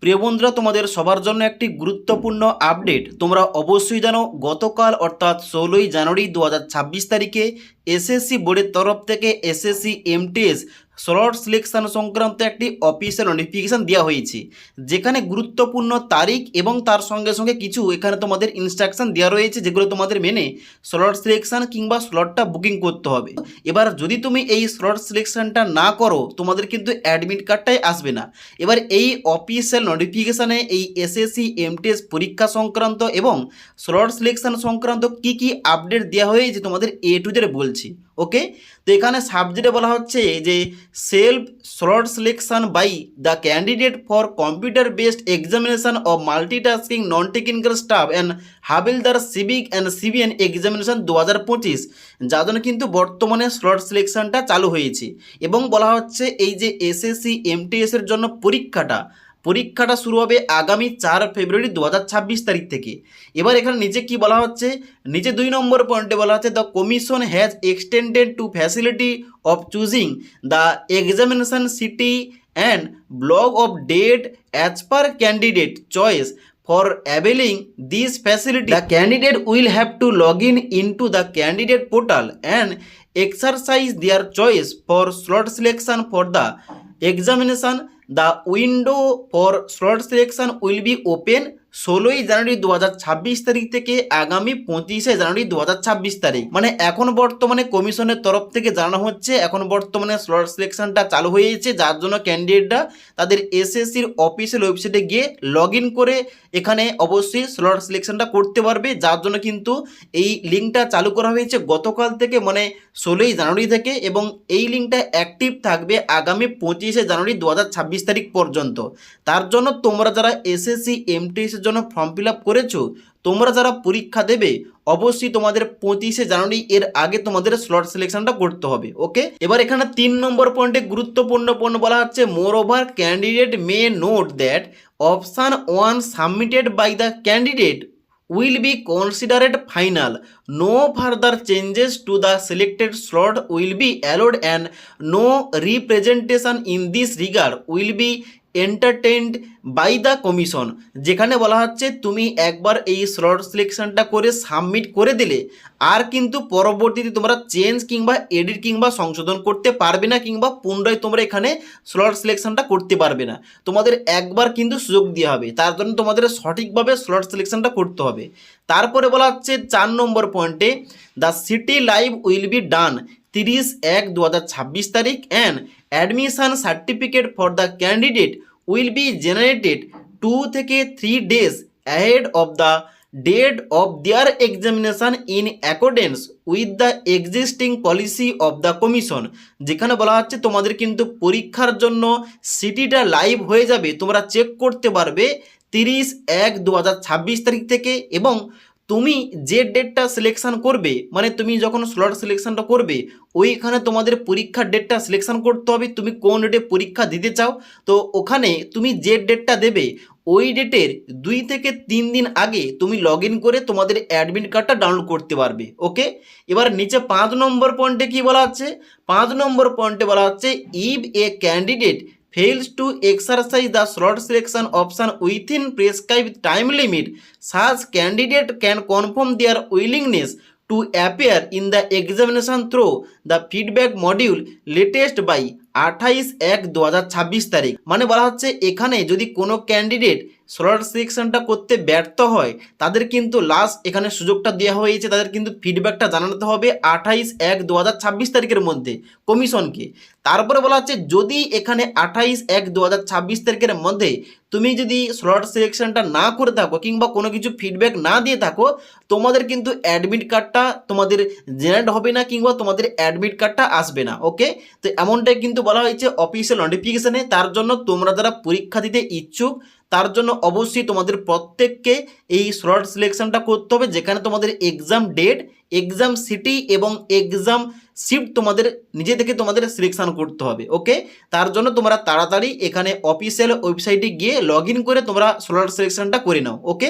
প্রিয় বন্ধুরা, তোমাদের সবার জন্য একটি গুরুত্বপূর্ণ আপডেট। তোমরা অবশ্যই জানো গতকাল অর্থাৎ 16ই জানুয়ারি 2026 তারিখে এসএসসি বোর্ডের তরফ থেকে এসএসসি এমটিএস স্লট সিলেকশন সংক্রান্ত একটি অফিসিয়াল নোটিফিকেশান দেওয়া হয়েছে, যেখানে গুরুত্বপূর্ণ তারিখ এবং তার সঙ্গে সঙ্গে কিছু এখানে তোমাদের ইনস্ট্রাকশন দেওয়া রয়েছে, যেগুলো তোমাদের মেনে স্লট সিলেকশন কিংবা স্লটটা বুকিং করতে হবে। এবার যদি তুমি এই স্লট সিলেকশনটা না করো, তোমাদের কিন্তু অ্যাডমিট কার্ডটাই আসবে না। এবার এই অফিসিয়াল নোটিফিকেশানে এই এসএসসি এমটিএস পরীক্ষা সংক্রান্ত এবং স্লট সিলেকশন সংক্রান্ত কি কি আপডেট দেওয়া হয়েছে তোমাদের এ টু জেড বলছি। ওকে, তো এখানে সাবজেক্টে বলা হচ্ছে যে self slot selection by the candidate for computer based examination of multitasking non technical staff and Havaldar সিভিক অ্যান্ড সিভিএন এক্সামিনেশন 2025, যার জন্য কিন্তু বর্তমানে স্লট সিলেকশনটা চালু হয়েছে। এবং বলা হচ্ছে এই যে এসএসসি এমটিএসের জন্য পরীক্ষাটা শুরু হবে আগামী 4 ফেব্রুয়ারি 2026 তারিখ থেকে। এবার এখানে নিচে কি বলা হচ্ছে, নিচে 2 নম্বর পয়েন্টে বলা হচ্ছে the commission has extended to facility of choosing the examination city and block of date as per candidate choice. For availing these facilities, the candidate will have to log in into the candidate portal and exercise their choice for slot selection for the examination. The window for slot selection will be open 16ই জানুয়ারি 2026 তারিখ থেকে আগামী 25শে জানুয়ারি 2026 তারিখ। মানে এখন বর্তমানে কমিশনের তরফ থেকে জানানো হচ্ছে এখন বর্তমানে স্লট সিলেকশনটা চালু হয়েছে, যার জন্য ক্যান্ডিডেটরা তাদের এসএসসির অফিসিয়াল ওয়েবসাইটে গিয়ে লগ ইন করে এখানে অবশ্যই স্লট সিলেকশনটা করতে পারবে। যার জন্য কিন্তু এই লিঙ্কটা চালু করা হয়েছে গতকাল থেকে, মানে 16ই জানুয়ারি থেকে, এবং এই লিঙ্কটা অ্যাক্টিভ থাকবে আগামী 25শে জানুয়ারি 2026 তারিখ পর্যন্ত। তার জন্য তোমরা যারা এসএসসি এমটিএস জন্য ফর্ম ফিল আপ করেছো, তোমরা যারা পরীক্ষা দেবে, অবশ্যই তোমাদের 25শে জানুয়ারি এর আগে তোমাদের স্লট সিলেকশনটা করতে হবে। ওকে, এবার এখানে 3 নম্বর পয়েন্টে গুরুত্বপূর্ণ পয়েন্ট বলা হচ্ছে moreover candidate may note that option 1 submitted by the candidate will be considered final. No further changes to the selected slot will be allowed and no representation in this regard will be entertained by the commission. যেখানে বলা হচ্ছে তুমি একবার এই slot সিলেকশনটা করে submit করে দিলে আর কিন্তু পরবর্তীতে তোমরা চেঞ্জ কিংবা এডিট কিংবা সংশোধন করতে পারবে না, কিংবা পুনরায় তোমরা এখানে স্লট সিলেকশনটা করতে পারবে না। তোমাদের একবার কিন্তু সুযোগ দেওয়া হবে, তার জন্য তোমাদের সঠিকভাবে স্লট সিলেকশনটা করতে হবে। তারপরে বলা হচ্ছে 4 নম্বর পয়েন্টে the city live will be done 30/1/2026 তারিখ and admission certificate for the candidate will be generated 2 থেকে 3 days ahead of the date of their examination in accordance with the existing policy of the commission. যেখানে বলা হচ্ছে তোমাদের কিন্তু পরীক্ষার জন্য সিটিটা লাইভ হয়ে যাবে, তোমরা চেক করতে পারবে 30/1/2026 তারিখ থেকে। এবং তুমি যে ডেটটা সিলেকশন করবে, মানে তুমি যখন স্লট সিলেকশনটা করবে ওইখানে তোমাদের পরীক্ষার ডেটটা সিলেকশন করতে হবে, তুমি কোন ডেটে পরীক্ষা দিতে চাও। তো ওখানে তুমি যে ডেটটা দেবে ওই ডেটের 2 থেকে 3 দিন আগে তুমি লগ ইন করে তোমাদের অ্যাডমিট কার্ডটা ডাউনলোড করতে পারবে। ওকে, এবার নিচে 5 নম্বর পয়েন্টে কি বলা হচ্ছে, 5 নম্বর পয়েন্টে বলা হচ্ছে if A candidate fails to exercise the slot selection option within prescribed time limit, such candidate can confirm their willingness to appear in the examination through the feedback module latest by 28/1/2026 তারিখ। মানে বলা হচ্ছে এখানে যদি কোনো candidate slot সিলেকশনটা করতে ব্যর্থ হয়, তাদের কিন্তু লাস্ট এখানে সুযোগটা দেওয়া হয়েছে, তাদের কিন্তু ফিডব্যাকটা জানাতে হবে 28/1/2026 তারিখের মধ্যে কমিশনকে। তারপরে বলা হচ্ছে যদি এখানে 28/1/2026 তারিখের মধ্যে তুমি যদি স্লট সিলেকশনটা না করে থাকো কিংবা কোনো কিছু ফিডব্যাক না দিয়ে থাকো, তোমাদের কিন্তু অ্যাডমিট কার্ডটা তোমাদের জেনারেট হবে না, কিংবা তোমাদের অ্যাডমিট কার্ডটা আসবে না। ওকে, তো এমনটাই কিন্তু বলা হয়েছে অফিসিয়াল নোটিফিকেশানে। তার জন্য তোমরা যারা পরীক্ষা দিতে ইচ্ছুক, তার জন্য অবশ্যই তোমাদের প্রত্যেককে এই স্লট সিলেকশনটা করতে হবে, যেখানে তোমাদের এক্সাম ডেট, এক্সাম সিটি এবং এক্সাম শিফট তোমাদের নিজে থেকে তোমাদের সিলেকশন করতে হবে। ওকে, তার জন্য তোমরা তাড়াতাড়ি এখানে অফিসিয়াল ওয়েবসাইটে গিয়ে লগ ইন করে তোমরা স্লট সিলেকশনটা করে নাও। ওকে।